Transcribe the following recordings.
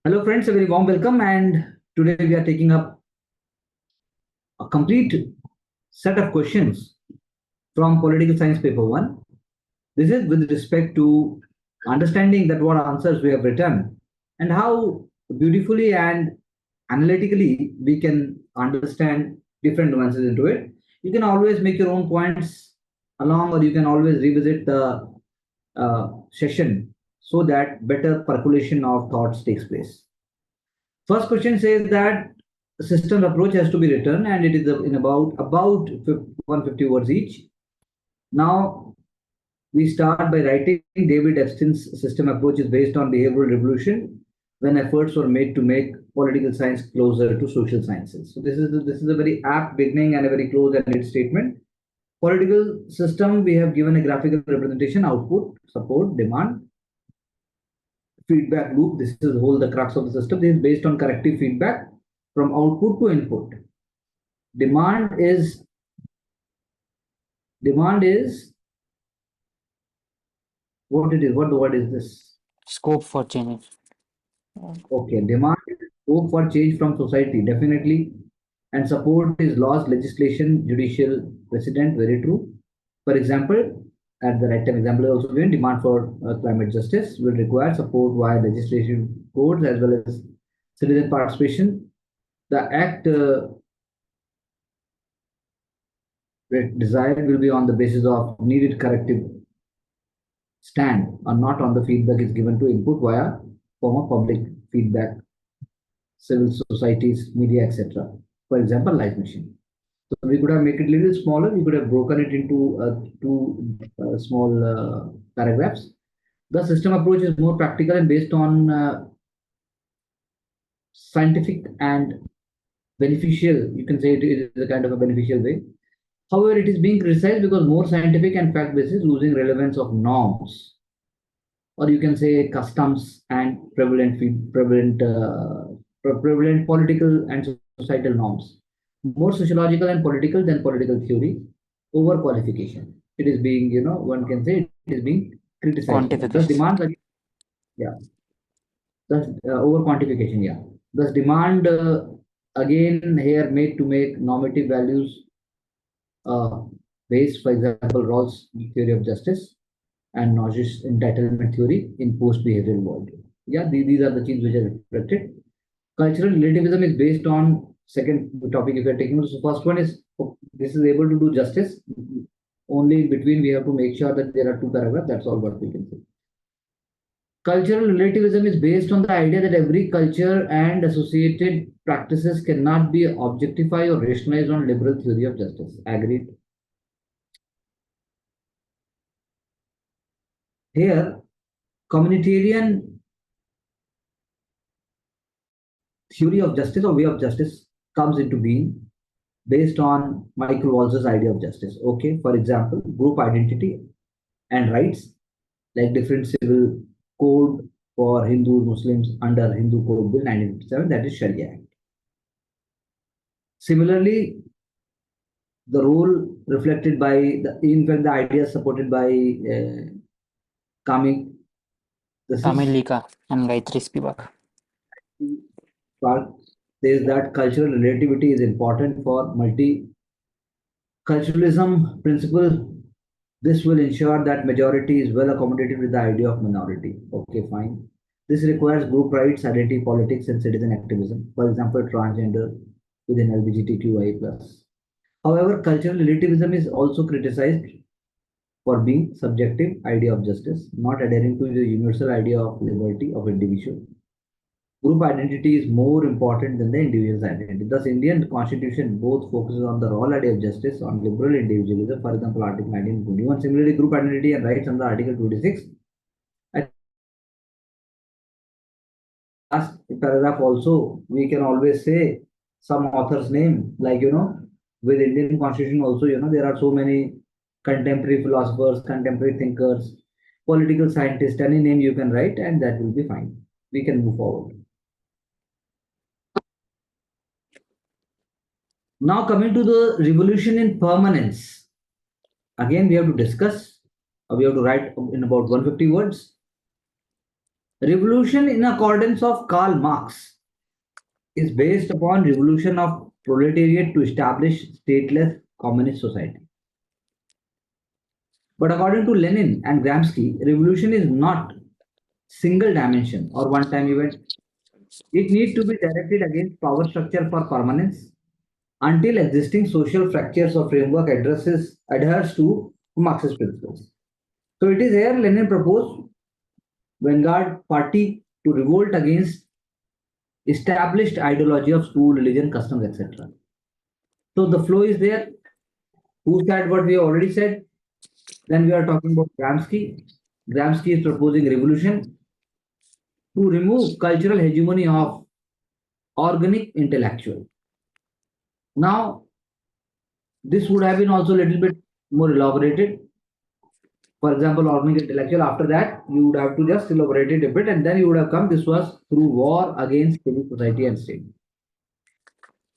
Hello, friends, a very warm welcome. And today we are taking up a complete set of questions from Political Science Paper 1. This is with respect to understanding that what answers we have written and how beautifully and analytically we can understand different nuances into it. You can always make your own points along, or you can always revisit the session so that better percolation of thoughts takes place. First question says that system approach has to be written and it is in about 150 words each. Now we start by writing David Epstein's system approach is based on behavioral revolution when efforts were made to make political science closer to social sciences. So this is a very apt beginning and a very close ended statement. Political system, we have given a graphical representation: output, support, demand, feedback loop. This is the whole the crux of the system. This is based on corrective feedback from output to input. Demand is demand is what it is. What is this? Scope for change. Okay, demand is hope for change from society, definitely. And support is laws, legislation, judicial precedent, very true. For example, at the right time example also given, demand for climate justice will require support via legislation codes as well as citizen participation. The act desired will be on the basis of needed corrective stand, or not on the feedback is given to input via form of public feedback, civil societies, media, etc. For example, life machine. So we could have made it a little smaller. We could have broken it into two small paragraphs. The system approach is more practical and based on scientific and beneficial. You can say it is a kind of a beneficial way. However, it is being criticized because more scientific and fact basis losing relevance of norms, or you can say customs and prevalent political and societal norms. More sociological and political than political theory. Overqualification. It is being, one can say it is being criticized here. Thus, Quantification. demands, yeah. Thus, over quantification, yeah. Thus, demand again here made to make normative values based, for example, Rawls' theory of justice and Nauseous entitlement theory in post-behavioral world. Yeah, these are the things which are reflected. Cultural relativism is based on second topic if you're taking. So first one is this is able to do justice. Only in between we have to make sure that there are two paragraphs. That's all what we can say. Cultural relativism is based on the idea that every culture and associated practices cannot be objectified or rationalized on liberal theory of justice. Agreed. Here, communitarian theory of justice or way of justice comes into being based on Michael Walz's idea of justice. Okay, for example, group identity and rights, like different civil code for Hindus, Muslims under Hindu Code Bill 1957, that is Sharia Act. Similarly, the role reflected by in fact, the ideas supported by Kamik, Kamilika and Gayatri Spivak. says that cultural relativity is important for multiculturalism principle. This will ensure that majority is well accommodated with the idea of minority. Okay, fine. This requires group rights, identity politics, and citizen activism. For example, transgender within LGBTQI+. However, cultural relativism is also criticized for being subjective idea of justice, not adhering to the universal idea of liberty of individual. Group identity is more important than the individual's identity. Thus, Indian Constitution both focuses on the raw idea of justice, on liberal individualism, for example, Article 1921. Similarly, group identity and rights under Article 26. Last paragraph also, we can always say some author's name, like, with Indian Constitution also, there are so many contemporary philosophers, contemporary thinkers, political scientists, any name you can write, and that will be fine. We can move forward. Now coming to the revolution in permanence. Again, we have to discuss, we have to write in about 150 words. Revolution in accordance of Karl Marx is based upon revolution of proletariat to establish stateless communist society. But according to Lenin and Gramsci, revolution is not single dimension or one time event. It needs to be directed against power structure for permanence until existing social fractures or framework addresses adheres to Marxist principles. So it is here Lenin proposed vanguard party to revolt against established ideology of school, religion, customs, etc. So the flow is there. Who said what we already said? Then we are talking about Gramsci. Gramsci is proposing revolution to remove cultural hegemony of organic intellectual. Now, this would have been also a little bit more elaborated. For example, organic intellectual, after that, you would have to just elaborate it a bit, and then you would have come. This was through war against civil society and state.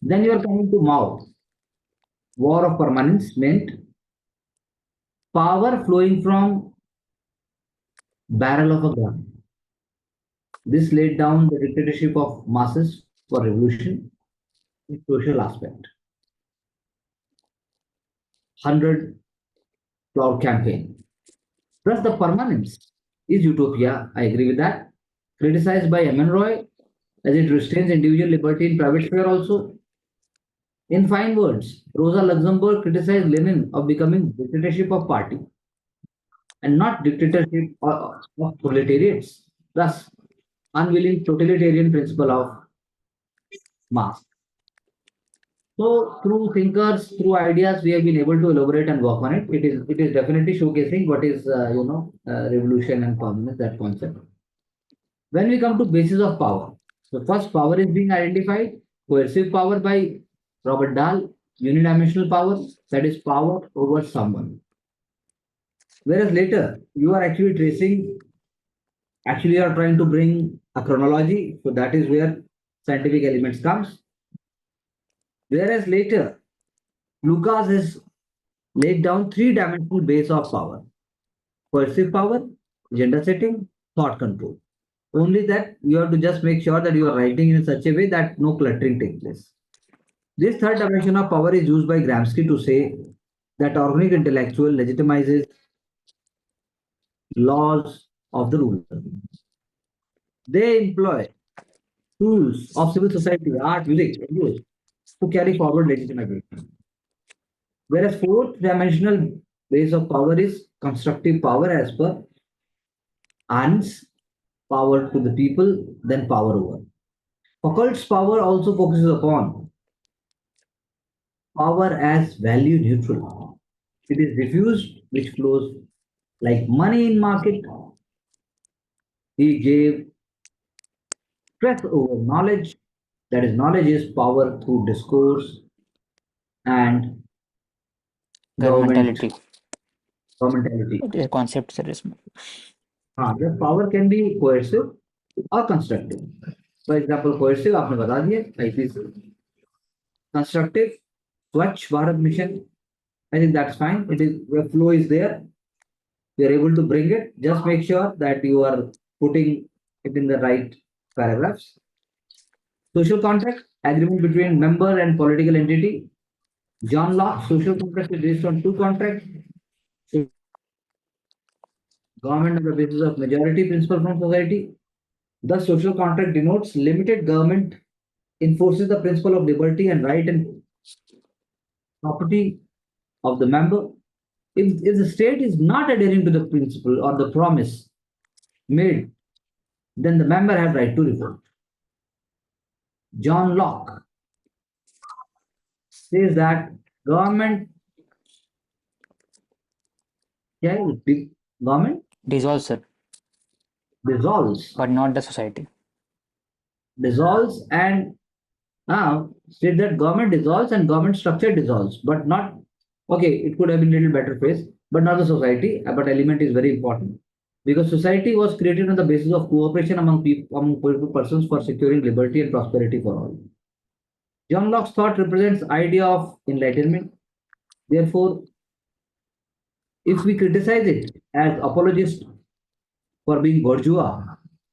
Then you are coming to Mao. War of permanence meant power flowing from barrel of a gun. This laid down the dictatorship of masses for revolution in social aspect. 100 cloud campaign. Plus the permanence is utopia. I agree with that. Criticized by M. N. Roy as it restrains individual liberty in private sphere also. In fine words, Rosa Luxemburg criticized Lenin of becoming dictatorship of party and not dictatorship of proletariats, thus unwilling totalitarian principle of mass. So through thinkers, through ideas, we have been able to elaborate and work on it. It is definitely showcasing what is revolution and communist, that concept. When we come to basis of power, the first power is being identified, coercive power by Robert Dahl, unidimensional power, that is power over someone. Whereas later, you are actually tracing, actually you are trying to bring a chronology, so that is where scientific elements comes. Whereas later, Lucas has laid down three-dimensional base of power: coercive power, gender setting, thought control. Only that you have to just make sure that you are writing in such a way that no cluttering takes place. This third dimension of power is used by Gramsci to say that organic intellectual legitimizes laws of the ruler. They employ tools of civil society, art, music, NGOs to carry forward legitimate. Whereas fourth dimensional base of power is constructive power as per Hans, power to the people, then power over. Foucault's power also focuses upon power as value neutral. It is diffused, which flows like money in market. He gave stress over knowledge. That is, knowledge is power through discourse and government Governmentality. governmentality. The concept there is The power can be coercive or constructive. For example, coercive आपने बता दिया IPC. Constructive, Swachh Bharat Mission. I think that's fine. It is the flow is there. You are able to bring it. Just make sure that you are putting it in the right paragraphs. Social contract, agreement between member and political entity. John Locke, social contract is based on two contracts. Government on the basis of majority principle from society. The social contract denotes limited government enforces the principle of liberty and right and property of the member. If the state is not adhering to the principle or the promise made, then the member has right to revolt. John Locke says that government, yeah, government dissolve, sir, dissolves, but not the society. dissolves and state that government dissolves and government structure dissolves, but not, okay, it could have been a little better phrase, but not the society, but element is very important. Because society was created on the basis of cooperation among people, among persons for securing liberty and prosperity for all. John Locke's thought represents idea of enlightenment. Therefore, if we criticize it as apologist for being bourgeois,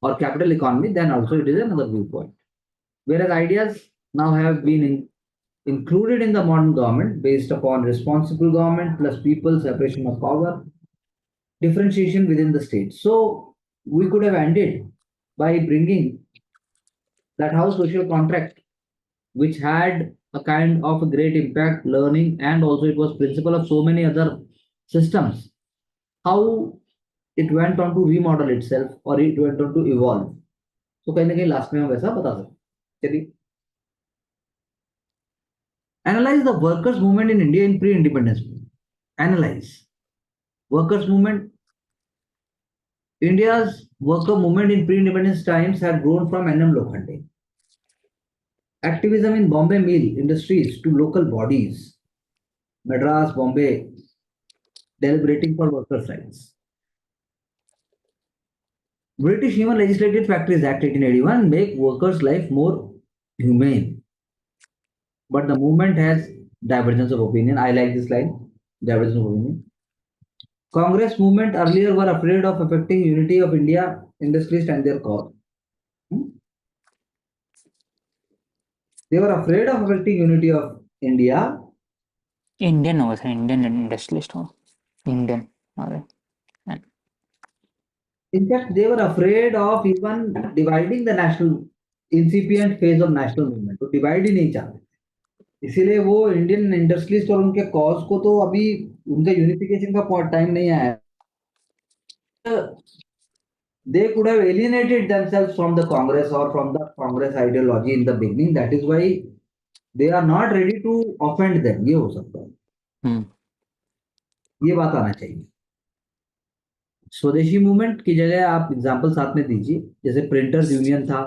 or capital economy, then also it is another viewpoint. Whereas ideas now have been included in the modern government based upon responsible government plus people, separation of power, differentiation within the state. So we could have ended by bringing that how social contract, which had a kind of a great impact, learning, and also it was principle of so many other systems, how it went on to remodel itself or it went on to evolve. So कहीं ना कहीं last में हम वैसा बता सकते चलिए analyze the workers movement in India in pre-independence. Analyze workers movement. India's worker movement in pre-independence times had grown from NM Lokhande activism in Bombay mill industries to local bodies, Madras, Bombay, deliberating for workers' rights. British Human Legislative Factories Act 1881 make workers' life more humane. But the movement has divergence of opinion. I like this line, divergence of opinion. Congress movement earlier were afraid of affecting unity of India industries and their cause. Hmm? They were afraid of affecting unity of India. Indian was an Indian industrialist. Indian. Okay. And In fact, they were afraid of even dividing the national incipient phase of national movement. तो divide ही नहीं चाहते इसीलिए वो Indian industrialist और उनके cause को तो अभी उनका यूनिफिकेशन का टाइम नहीं आया they could have alienated themselves from the Congress or from the Congress ideology in the beginning. That is why they are not ready to offend them. ये हो सकता है hmm. ये बात आना चाहिए स्वदेशी मूवमेंट की जगह आप एग्जांपल साथ में दीजिए जैसे प्रिंटर्स यूनियन था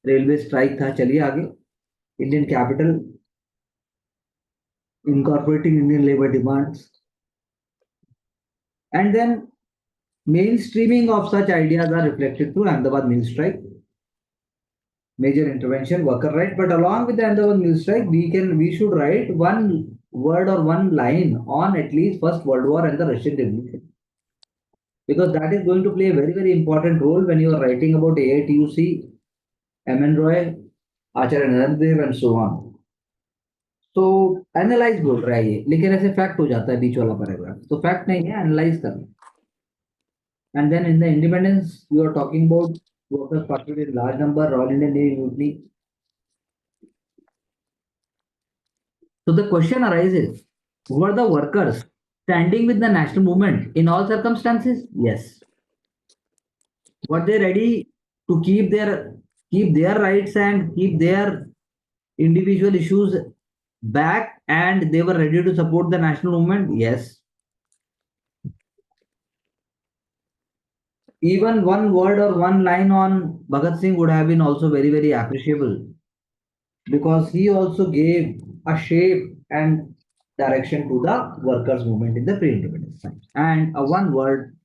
रेलवे स्ट्राइक था चलिए आगे Indian capital incorporating Indian labor demands and then mainstreaming of such ideas are reflected through Ahmedabad mill strike major intervention worker right but along with the Ahmedabad mill strike we should write one word or one line on at least first world war and the Russian revolution because that is going to play a very important role when you are writing about AITUC, MN Roy, Acharya Narendradev and so on. तो analyse बोल रहा है ये लेकिन ऐसे fact हो जाता है बीच वाला पैराग्राफ तो फैक्ट नहीं है एनालाइज करना and then in the independence you are talking about workers participated in large number Royal Indian Navy unity so the question arises were the workers standing with the national movement in all circumstances yes were they ready to keep their rights and keep their individual issues back and they were ready to support the national movement yes even one word or one line on Bhagat Singh would have been also very appreciable because he also gave a shape and direction to the workers' movement in the pre-independence times. And a one word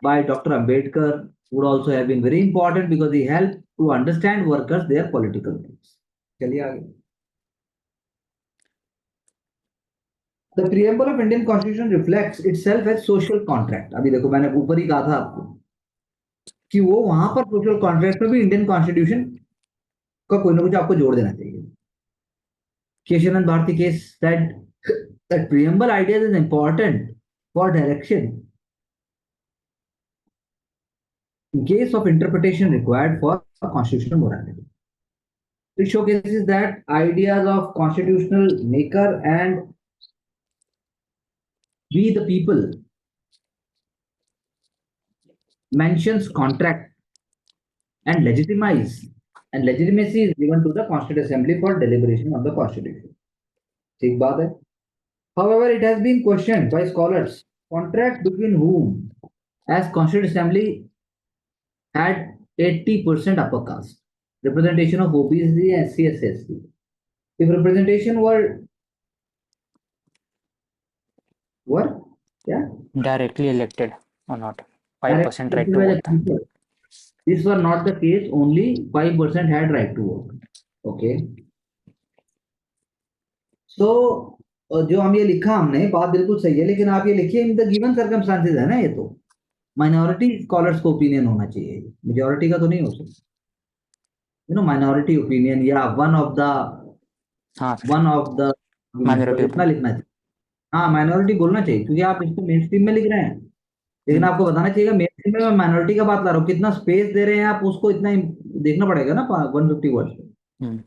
by Dr. Ambedkar would also have been very important because he helped to understand workers their political needs. चलिए आगे. The preamble of Indian Constitution reflects itself as social contract. अभी देखो मैंने ऊपर ही कहा था आपको कि वो वहां पर सोशल कॉन्ट्रैक्ट में भी इंडियन कॉन्स्टिट्यूशन का कोई ना कुछ आपको जोड़ देना चाहिए Keshavananda Bharati case that preamble ideas is important for direction in case of interpretation required for constitutional morality. It showcases that ideas of constitutional maker and we the people mentions contract and legitimacy is given to the Constituent Assembly for deliberation of the Constitution. ठीक बात है. However, it has been questioned by scholars. Contract between whom? As Constituent Assembly had 80% upper caste representation of OBC and SC. If representation were yeah Directly elected or not. 5% right elected to by the vote. people, this was not the case. Only 5% had right to vote. Okay. So जो हम ये लिखा हमने बात बिल्कुल सही है लेकिन आप ये लिखिए इन द गिवन सर्कमस्टांसेस है ना ये तो माइनॉरिटी स्कॉलर्स को ओपिनियन होना चाहिए, मेजोरिटी का तो नहीं हो सकता। माइनॉरिटी ओपिनियन या हाँ sir, one of the minority इतना ओपिनियन। लिखना चाहिए। हाँ, माइनॉरिटी बोलना चाहिए, क्योंकि आप इसको मेन स्ट्रीम में लिख रहे हैं, लेकिन हम्म। आपको बताना चाहिए मेन स्ट्रीम में मैं माइनॉरिटी का बात ला रहा हूँ, कितना स्पेस दे रहे हैं आप उसको, इतना देखना पड़ेगा ना 150 वर्ड। हम्म।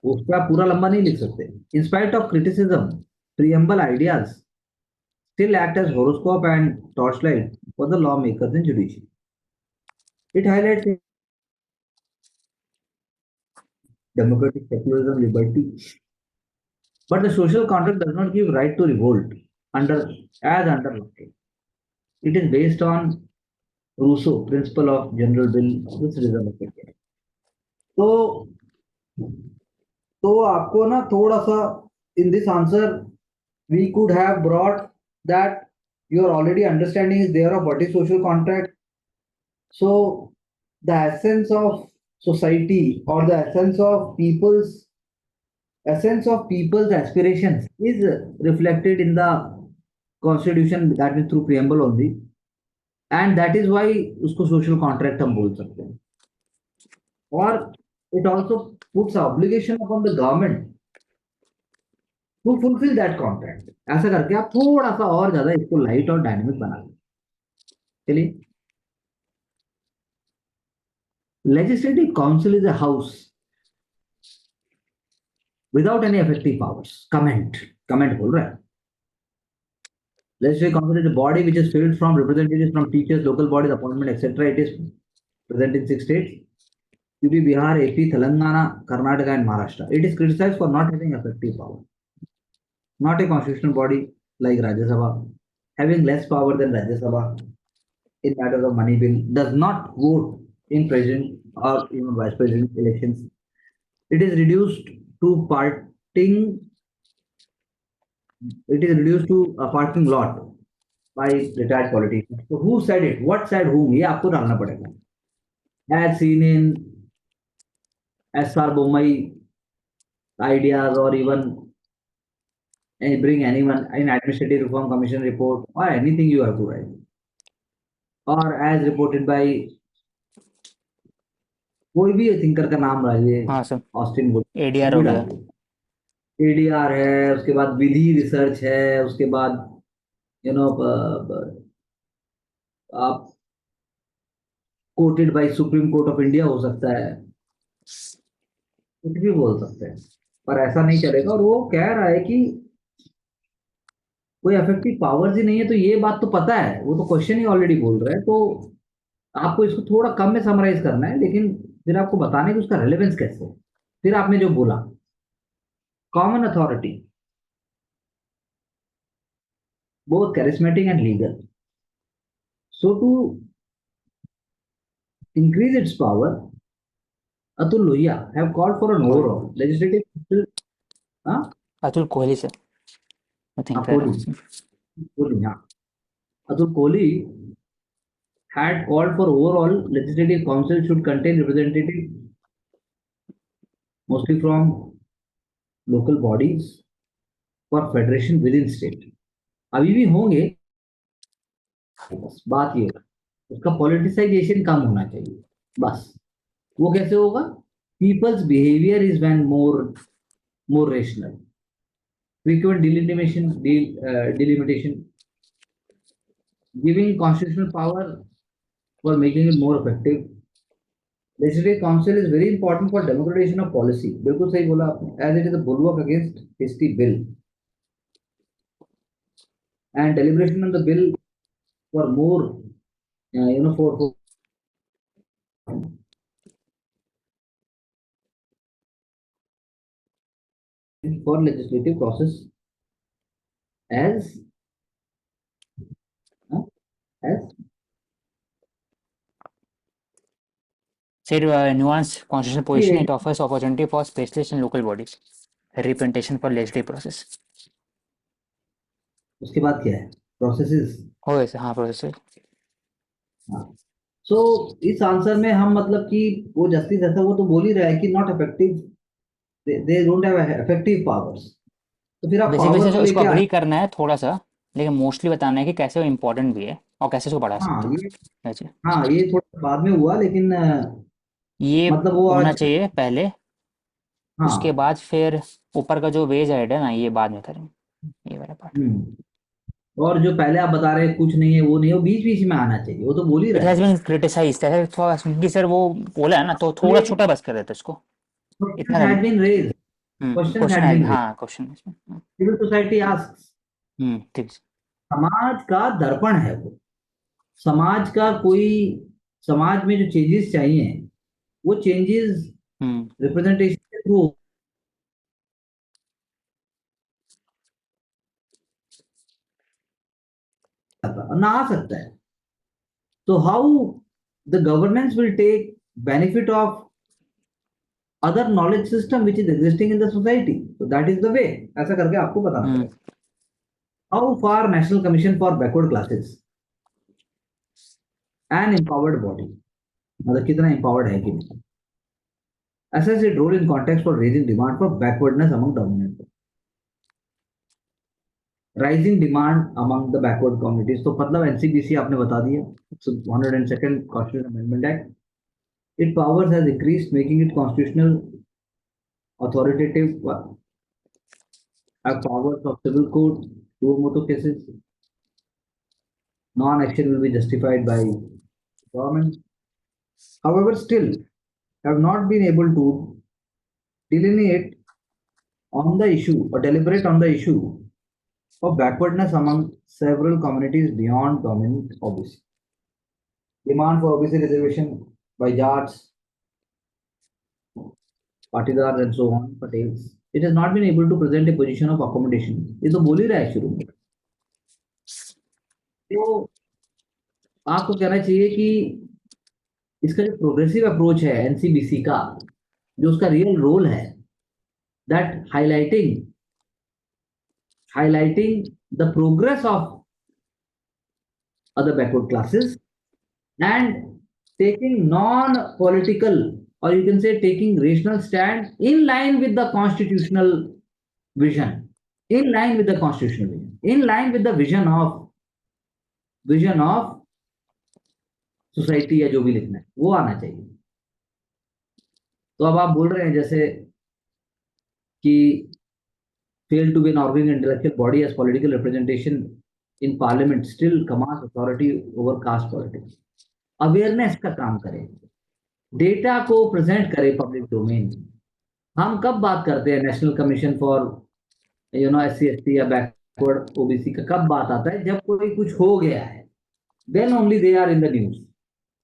उस पर आप पूरा लंबा नहीं लिख सकते। In spite of criticism, preamble ideas still act as horoscope and torchlight for the lawmakers and judiciary. It highlights democratic secularism, liberty, but the social contract does not give right to revolt under as under law. It is based on Rousseau principle of general will with citizen of India. तो आपको ना थोड़ा सा in this answer we could have brought that your already understanding is there of what is social contract. So the essence of society or the essence of people's aspirations is reflected in the constitution, that is through preamble only, and that is why उसको social contract हम बोल सकते हैं। और it also puts obligation upon the government to fulfill that contract। ऐसा करके आप थोड़ा सा और ज्यादा इसको लाइट और डायनेमिक बना दें। चलिए, legislative council is a house without any effective powers। comment बोल रहा है। Legislative council is a body which is filled from representatives from teachers, local bodies, appointment, etc. It is present in 6 states: UP, Bihar, AP, Telangana, Karnataka, and Maharashtra. It is criticized for not having effective power. Not a constitutional body like Rajya Sabha, having less power than Rajya Sabha in matters of money bill, does not vote in president or even vice president elections. It is reduced to parting. It is reduced to a parking lot by retired politicians. So who said it? What said whom? ये आपको डालना पड़ेगा। As seen in SR Bommai ideas, or even bring anyone in administrative reform commission report, or anything you have to write, or as reported by कोई भी thinker का नाम रहिए, हाँ सर, ऑस्टिन वुड, एडीआर वो हो भी गया। डालिए। एडीआर है, उसके बाद विधि रिसर्च है, उसके बाद यू नो आप quoted by Supreme Court of India हो सकता है, कुछ भी बोल सकते हैं, पर ऐसा नहीं चलेगा। और वो कह रहा है कि कोई इफेक्टिव पावर्स ही नहीं है, तो ये बात तो पता है, वो तो क्वेश्चन ही ऑलरेडी बोल रहा है। तो आपको इसको थोड़ा कम में समराइज करना है, लेकिन फिर आपको बताना है कि उसका रेलेवेंस कैसे है। फिर आपने जो बोला common authority, both charismatic and legal, so to increase its power, Atul Lohia have called for an Kohli, overall legislative, हाँ, Atul Kohli sir, I think कह कोहली, रहा हूँ। कोहली, हाँ, Atul Kohli had called for overall legislative council should contain representatives mostly from local bodies for federation within state। अभी भी होंगे, बस बात ये है, उसका पॉलिटिसाइजेशन कम होना चाहिए, बस। वो कैसे होगा? Peoples behaviour is when more rational, frequent delimitation, giving constitutional power for making it more effective। Legislative council is very important for democratization of policy। बिल्कुल सही बोला आपने। As it is a bulwark against hasty bill and deliberation on the bill for more, for legislative process as uh, as Said nuanced constitutional position, create। it offers opportunity for specialists and local bodies, representation for legislative process. उसके बाद क्या है? Processes. हो गया sir, हाँ process. हाँ, सो इस answer में हम मतलब कि वो जस्टिस ऐसा वो तो बोल ही रहा है कि not effective, they don't have effective powers. तो फिर आप बेसिक पावर बेसिस को इसको लेके अग्री करना है थोड़ा सा, लेकिन मोस्टली बताना है कि कैसे वो इम्पोर्टेंट भी है। और कैसे इसको बढ़ा हाँ सकते ये हैं ऐसे। हाँ ये थोड़ा बाद में हुआ, लेकिन ये मतलब वो होना अच्छा। चाहिए पहले, उसके हाँ। बाद फिर ऊपर का जो वेज ऐड है ना, ये बाद में करेंगे, ये वाला पार्ट। और जो पहले आप बता रहे हैं कुछ नहीं है वो नहीं है, वो बीच बीच में आना चाहिए, वो तो बोल ही इट रहा हैज़ है। बीन क्रिटिसाइज्ड है थोड़ा, क्योंकि सर वो बोला है ना, तो थोड़ा छोटा बस कर देते इसको। क्वेश्चन इतना had been raise, question question had है, बीन रेज, हाँ क्वेश्चन इसमें। Civil society asks. ठीक है। समाज का दर्पण है वो, समाज का कोई, समाज में जो चेंजेस चाहिए वो चेंजेस हम्म रिप्रेजेंटेशन के थ्रू ना आ सकता है। तो how the governance will take benefit of other knowledge system which is existing in the society, तो दैट इज द वे, ऐसा करके आपको बताना हम्म पड़ेगा। How far National Commission for Backward Classes an empowered body, मतलब कितना एम्पावर्ड है कि नहीं, assess its role in context for raising demand for backwardness among dominant, rising demand among the backward communities, तो मतलब एनसीबीसी आपने बता दिया, 102nd constitution amendment act, it powers has increased making it constitutional authoritative have powers of civil court, suo motu cases, non-action will be justified by government. However, still have not been able to delineate on the issue or deliberate on the issue of backwardness among several communities beyond dominant OBC. Demand for OBC reservation by Jats, Patidars and so on, Patels. It has not been able to present a position of accommodation. ये तो बोल ही रहा है शुरू में। तो आपको कहना चाहिए कि इसका जो प्रोग्रेसिव अप्रोच है एनसीबीसी का, जो उसका रियल रोल है, that highlighting the progress of other backward classes and taking non-political, or you can say taking rational stand in line with the constitutional vision, in line with the constitutional vision, in line with the vision of society, या जो भी लिखना है वो आना चाहिए। तो अब आप बोल रहे हैं जैसे कि fail to be an organized intellectual body as political representation in parliament still commands authority over caste politics, awareness का काम करें, डेटा को प्रेजेंट करें पब्लिक डोमेन। हम कब बात करते हैं National Commission for S C S T या बैकवर्ड ओबीसी का, कब बात आता है जब कोई कुछ हो गया है, then only they are in the news.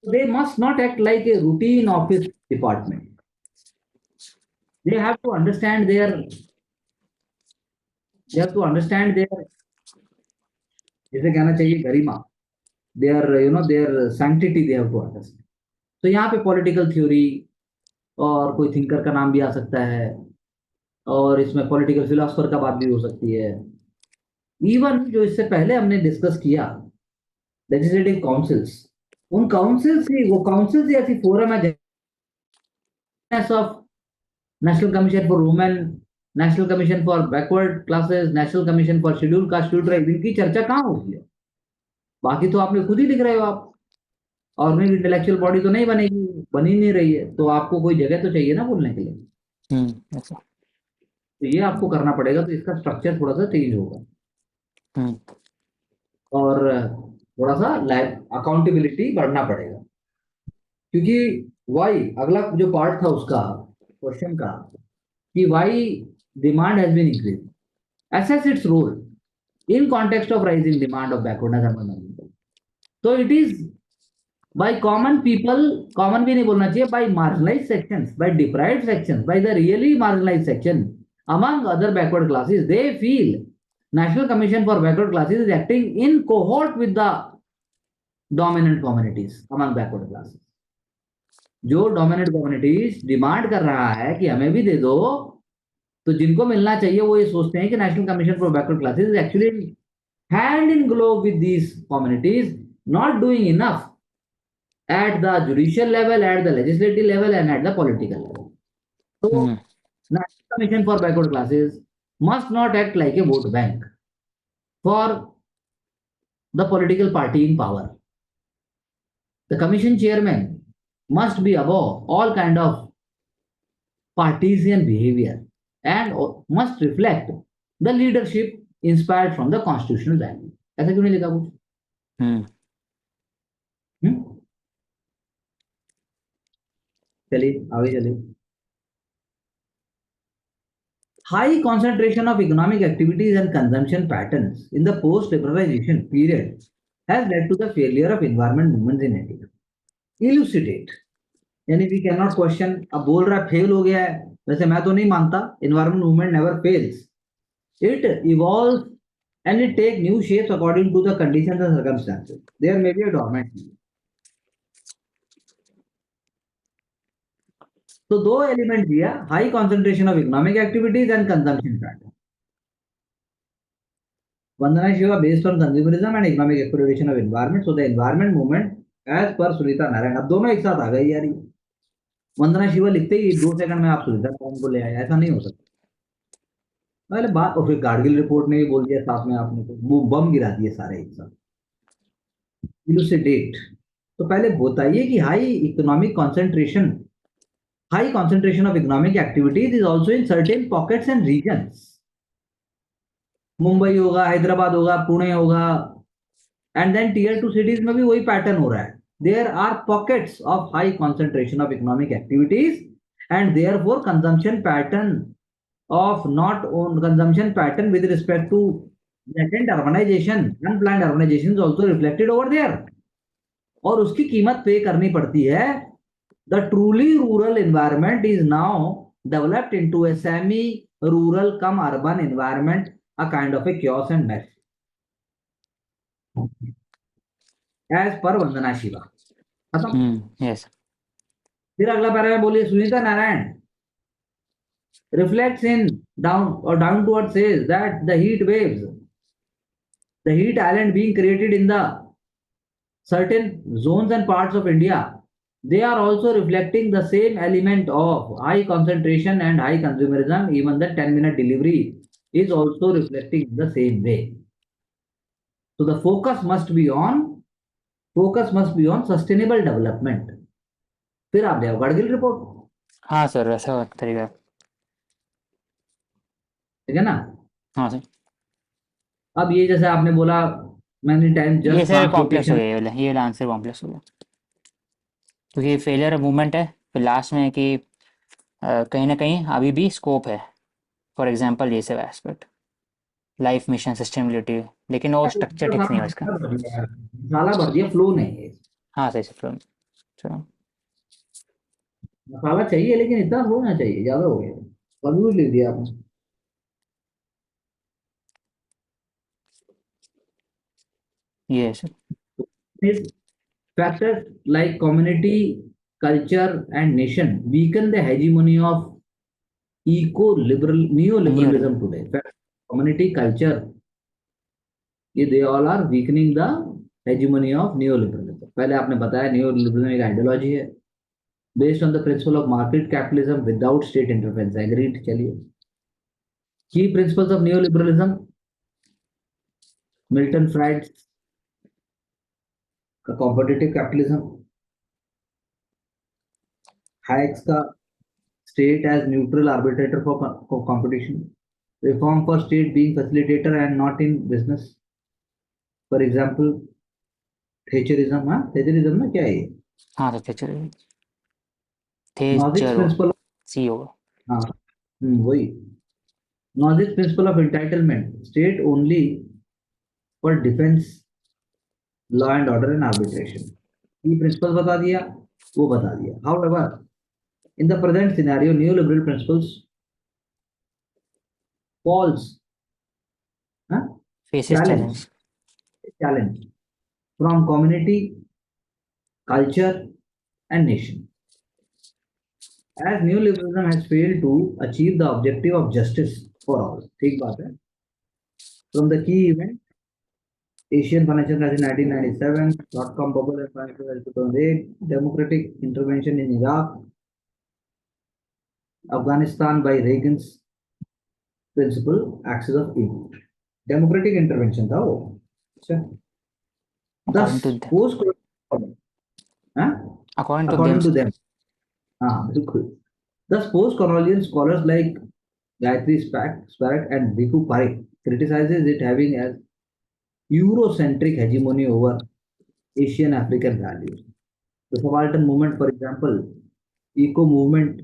They must not act like a routine office department, they have to understand their, they have to understand their, जैसे कहना चाहिए गरिमा, their their sanctity, they have to understand. तो यहाँ पे political theory और कोई thinker का नाम भी आ सकता है, और इसमें पॉलिटिकल फिलोसफर का बात भी हो सकती है। इवन जो इससे पहले हमने डिस्कस किया लेजिस्लेटिव काउंसिल्स, उन काउंसिल्स ही, वो काउंसिल्स ही ऐसी फोरम है of national Commission for women, national Commission for Backward classes, national Commission for schedule caste schedule tribe, इनकी चर्चा कहाँ होती है? बाकी तो आपने खुद ही लिख रहे हो आप, ऑर्गेनाइज इंटेलेक्चुअल बॉडी तो नहीं बनेगी, बन ही नहीं रही है, तो आपको कोई जगह तो चाहिए ना बोलने के लिए। ऐसा। तो ये आपको करना पड़ेगा, तो इसका स्ट्रक्चर थोड़ा सा चेंज होगा, हम्म और थोड़ा सा अकाउंटेबिलिटी बढ़ना पड़ेगा, क्योंकि वाई, अगला जो पार्ट था उसका क्वेश्चन का, कि why demand has been increase, assess its role in context of rising demand of backwardness among young people. So it is by common people, common भी नहीं बोलना चाहिए, by marginalized sections, by deprived sections, by the really marginalized section among other backward classes, they feel National Commission for Backward Classes is acting in cohort with the dominant communities among backward classes. जो dominant communities demand कर रहा है कि हमें भी दे दो, तो जिनको मिलना चाहिए वो ये सोचते हैं कि national Commission for Backward classes is actually hand in glove with these communities, not doing enough at the judicial level, at the legislative level, and at the political level. So, hmm National Commission for Backward Classes must not act like a vote bank for the political party in power. The commission chairman must be above all kind of partisan behavior and must reflect the leadership inspired from the constitutional value. ऐसा क्यों नहीं लिखा कुछ? चलिए आगे चलिए. High concentration of economic activities and consumption patterns in the post-liberalization period has led to the failure of environment movements in India. Elucidate. यानी we cannot question. अब बोल रहा है फेल हो गया है, वैसे मैं तो नहीं मानता. Environment movement never fails. It evolves and it takes new shapes according to the conditions and circumstances. There may be a dormant. तो दो एलिमेंट दिया, high concentration of economic activities and consumption pattern. Vandana Shiva based on consumerism and economic exploration of environment. So the environment movement as per Sunita Narayan. अब दोनों एक साथ आ गए यार. वंदना शिवा लिखते ही 2 सेकंड में आप सुनीता नारायण को ले आए. ऐसा नहीं हो सकता. पहले बात. और फिर कारगिल रिपोर्ट ने भी बोल दिया साथ में, आपने तो वो बम गिरा दिए सारे एक साथ. इलुसिडेट. तो पहले बताइए कि high concentration of economic activities is also in certain pockets and regions. Mumbai होगा, हैदराबाद होगा, पुणे होगा, and then tier 2 cities में भी वही पैटर्न हो रहा है. There are pockets of high concentration of economic activities and therefore consumption pattern with respect to latent urbanization, unplanned urbanization is also reflected over there. और उसकी कीमत पे करनी पड़ती है. The truly rural environment is now developed into a semi-rural cum urban environment, a kind of a chaos and mess. As per Vandana Shiva. Yes. फिर अगला paragraph बोलिए. Sunita Narayan reflects in downward says that the heat waves, the heat island being created in the certain zones and parts of India, they are also reflecting the same element of high concentration and high consumerism. Even the 10-minute delivery is also reflecting the same way. So the focus must be on sustainable development. फिर आप जाओ Gadgil report. हाँ sir, वैसा तरीका. ठीक है ना. हाँ सर. अब ये जैसे आपने बोला मैनी टाइम ये जस्ट सर कॉम्प्लेक्स हो ट्रांसलोकेशन. गया, ये आंसर कॉम्प्लेक्स हो गया. क्योंकि फेलियर मूवमेंट है, फिर लास्ट में कि कहीं ना कहीं अभी भी स्कोप है. फॉर एग्जांपल ये सब एस्पेक्ट, लाइफ मिशन, सस्टेनेबिलिटी, लेकिन वो स्ट्रक्चर ठीक नहीं है इसका. मसाला भर दिया, फ्लो नहीं है. हाँ सही से. चलो. मसाला चाहिए लेकिन इतना होना चाहिए, ज्यादा हो गया. कंफ्यूज लिख दिया आपने. ये sir. Factors like community, culture, and nation weaken the hegemony of neoliberalism today. Community, culture, they all are weakening the hegemony of neoliberalism. पहले आपने बताया neoliberalism एक आइडियोलॉजी है based on the principle of market capitalism without state interference. Agreed. चलिए. Key principles of neoliberalism. Milton Fried's का competitive capitalism, Hayek's का state as neutral arbitrator for competition, reform for state being facilitator and not in business. For example Thatcherism. हाँ Thatcherism ना क्या है ये? हाँ sir Thatcher. Nozick's principle. C होगा. हाँ वही. Nozick's principle of entitlement, state only for defence, law and order and arbitration. ये प्रिंसिपल बता दिया, वो बता दिया. However in the present scenario neoliberal principles falls faces challenge from community, culture and nation. As neoliberalism has failed to achieve the objective of justice for all. ठीक बात है. From the key event Asian financial crisis 1997, dot-com bubble and financial crisis 2008, democratic intervention in Iraq, Afghanistan by Reagan's principle, axis of evil. Democratic intervention था वो. अच्छा. According to Thus, them. post huh? According to them. According to them. बिल्कुल. Thus, post-colonial scholars like Gayatri Sparak and Bhikkhu Parekh criticizes it having as Eurocentric hegemony over Asian African values. The subaltern movement, for example, eco movement,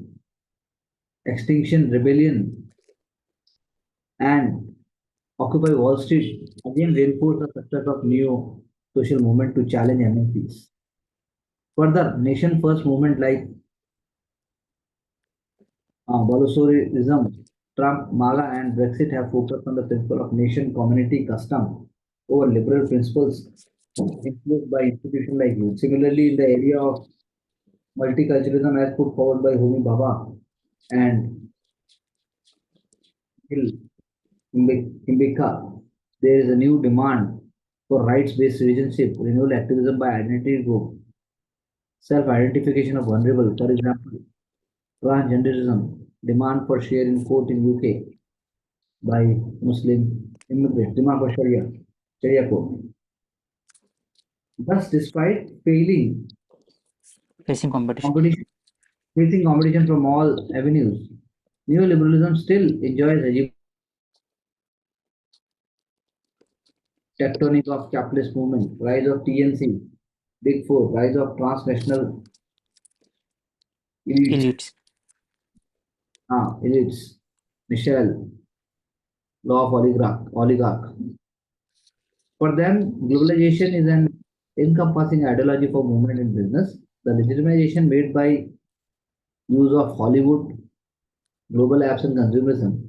extinction rebellion, and Occupy Wall Street again reinforce the success of neo social movement to challenge MNPs. Further, nation first movement like Bolsonarism, Trump, MAGA, and Brexit have focused on the principle of nation, community, custom over liberal principles influenced by institutions like you. Similarly, in the area of multiculturalism, as put forward by Homi Bhabha and Hill Kimbika, there is a new demand for rights-based citizenship, renewal activism by identity group, self-identification of vulnerable, for example, transgenderism, demand for share in court in UK by Muslim immigrants, demand for Sharia court. Thus, despite Facing competition. competition, facing competition from all avenues, neoliberalism still enjoys a tectonic of capitalist movement, rise of TNC, Big Four, rise of transnational elites, Elites. elites, Michelle, law of oligarch. For them, globalization is an encompassing ideology for movement in business. The legitimization made by use of Hollywood, global apps, and consumerism.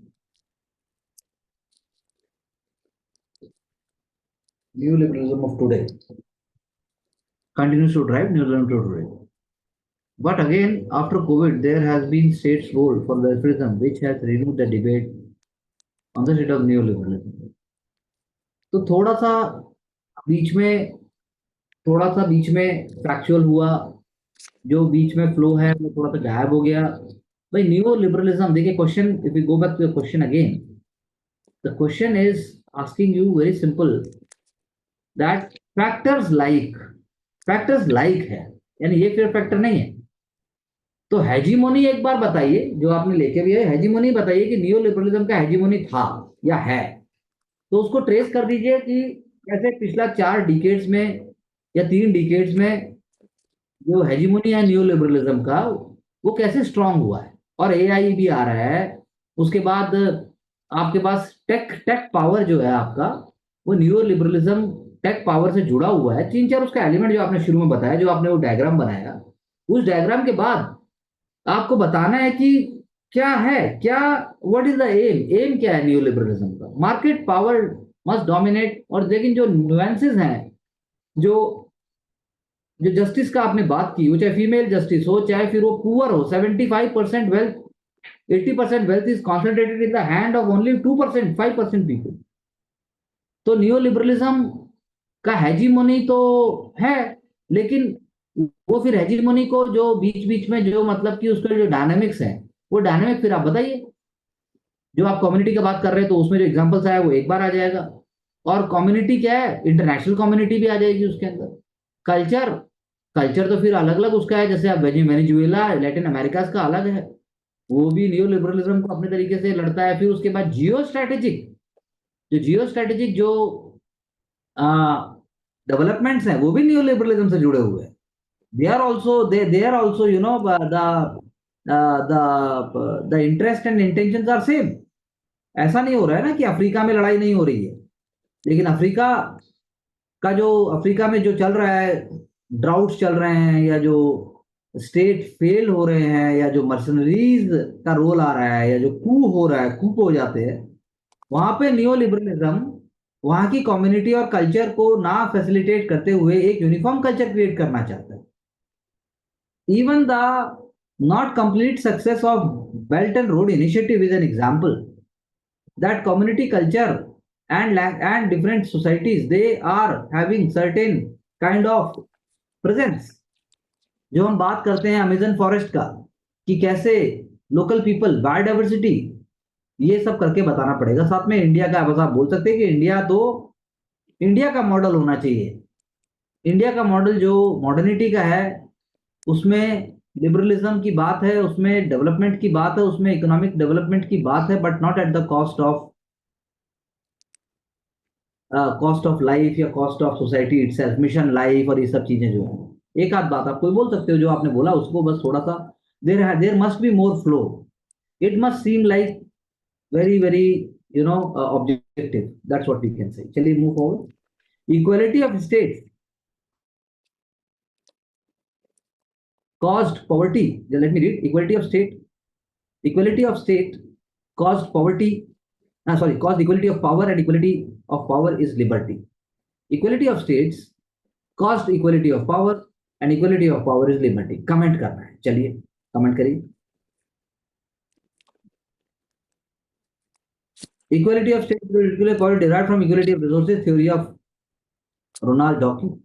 Neoliberalism of today continues to drive neoliberalism to today. But again, after COVID, there has been state's role for welfareism, which has renewed the debate on the state of neoliberalism. तो बीच में थोड़ा सा बीच में factual हुआ, जो बीच में flow है वो थोड़ा सा गायब हो गया. भाई न्यू लिबरलिज्म देखिए, question if you go back to the question again, the question is asking you very simple that factors like है, यानी ये फिर फैक्टर नहीं है. तो हेजीमोनी एक बार बताइए, जो आपने लेके भी है, हेजीमोनी बताइए कि नियो लिबरलिज्म का हेजीमोनी था या है, तो उसको ट्रेस कर दीजिए कि कैसे पिछला 4 डिकेड्स में या 3 डिकेड्स में जो हेजीमोनी है नियो लिबरलिज्म का वो कैसे स्ट्रांग हुआ है. और एआई भी आ रहा है, उसके बाद आपके पास टेक पावर जो है आपका, वो नियो लिबरलिज्म टेक पावर से जुड़ा हुआ है. 3-4 उसका एलिमेंट जो आपने शुरू में बताया, जो आपने वो डायग्राम बनाया, उस डायग्राम के बाद आपको बताना है कि क्या है, क्या व्हाट इज द एम क्या है न्यू लिबरलिज्म का. Market power must dominate. और लेकिन जो नुएंसेस हैं, जो जो जस्टिस का आपने बात की, वो चाहे फीमेल जस्टिस हो, चाहे फिर वो पुअर हो, 75% wealth, 80% wealth is concentrated in the hand of only 2%, 5% people. तो न्यू लिबरलिज्म का हेजीमोनी तो है, लेकिन वो फिर हेजीमोनी को जो बीच बीच में जो मतलब कि उसके जो डायनामिक्स है, वो डायनामिक फिर आप बताइए. जो आप कम्युनिटी की बात कर रहे हैं, तो उसमें जो एग्जांपल्स आया वो एक बार आ जाएगा. और कम्युनिटी क्या है, इंटरनेशनल कम्युनिटी भी आ जाएगी उसके अंदर. कल्चर कल्चर तो फिर अलग अलग उसका है, जैसे आप वेनेजुएला, लैटिन अमेरिका का अलग है, वो भी नियो लिबरलिज्म को अपने तरीके से लड़ता है. फिर उसके बाद जियो स्ट्रेटेजिक जो डेवलपमेंट्स हैं, वो भी नियो लिबरलिज्म से जुड़े हुए हैं. they are also the interest and intentions are same. ऐसा नहीं हो रहा है ना कि अफ्रीका में लड़ाई नहीं हो रही है, लेकिन अफ्रीका में जो चल रहा है, ड्राउट्स चल रहे हैं, या जो स्टेट फेल हो रहे हैं, या जो मर्सनरीज का रोल आ रहा है, या जो कूप हो जाते हैं, वहां पे नियो लिबरलिज्म वहां की कम्युनिटी और कल्चर को ना फैसिलिटेट करते हुए एक यूनिफॉर्म कल्चर क्रिएट करना चाहता है. Even the not complete success of Belt and Road Initiative is an example that community culture and different societies, they are having certain kind of presence. जो हम बात करते हैं अमेजन फॉरेस्ट का, कि कैसे लोकल पीपल, बायोडाइवर्सिटी, ये सब करके बताना पड़ेगा. साथ में इंडिया का, बस आप बोल सकते हैं कि इंडिया का मॉडल होना चाहिए इंडिया का मॉडल जो मॉडर्निटी का है, उसमें लिबरलिज्म की बात है, उसमें डेवलपमेंट की बात है, उसमें इकोनॉमिक डेवलपमेंट की बात है, but not at the cost of life या cost of society itself, mission life और ये सब चीजें जो है। एक आध बात आप कोई बोल सकते हो जो आपने बोला उसको बस थोड़ा सा, there must be more flow, it must seem like very very objective, that's what we can say. चलिए move forward. Equality of state caused poverty. Let me read. Equality of state caused poverty. Sorry, caused equality of power, and equality of power is liberty. Equality of states caused equality of power, and equality of power is liberty. Comment करना है, चलिए comment करिए। Equality of state derived from equality of resources theory of Ronald Dawkins.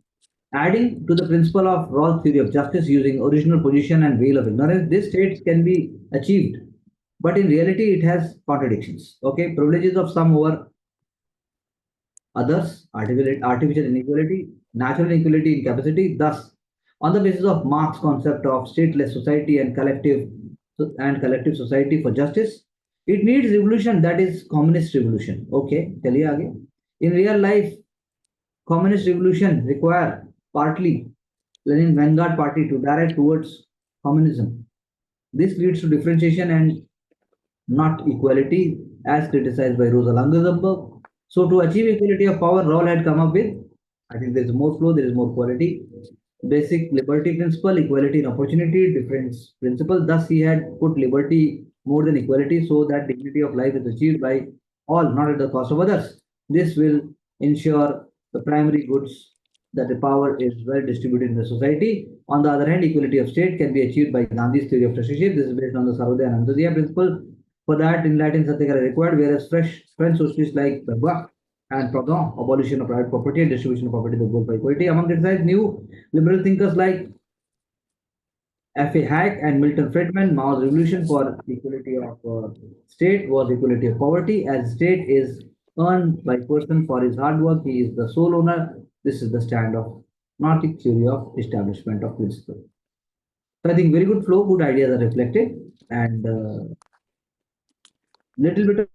Adding to the principle of Rawls' theory of justice using original position and veil of ignorance, this state can be achieved, but in reality, it has contradictions. Okay, privileges of some over others, artificial inequality, natural inequality in capacity. Thus, on the basis of Marx's concept of stateless society and collective society for justice, it needs revolution, that is communist revolution. Okay, चलिए आगे। In real life, communist revolution require partly Lenin Vanguard Party to direct towards communism. This leads to differentiation and not equality, as criticized by Rosa Luxemburg. So, to achieve equality of power, Rawls had come up with, I think there is more flow, there is more quality. Basic liberty principle, equality in opportunity, difference principle. Thus, he had put liberty more than equality so that dignity of life is achieved by all, not at the cost of others. This will ensure the primary goods, that the power is well distributed in the society. On the other hand, equality of state can be achieved by Gandhi's theory of trusteeship. This is based on the Sarvodaya and Antyodaya principle. For that, enlightened Satyagraha required, whereas French socialists like Bergerac and Proudhon, abolition of private property and distribution of property, the goal for equality. Among criticized new liberal thinkers like F. A. Hayek and Milton Friedman, Mao's revolution for equality of state was equality of poverty, as state is earned by person for his hard work. He is the sole owner. This is the stand of Marxist theory of establishment of principle. So I think very good flow, good ideas are reflected, and little bit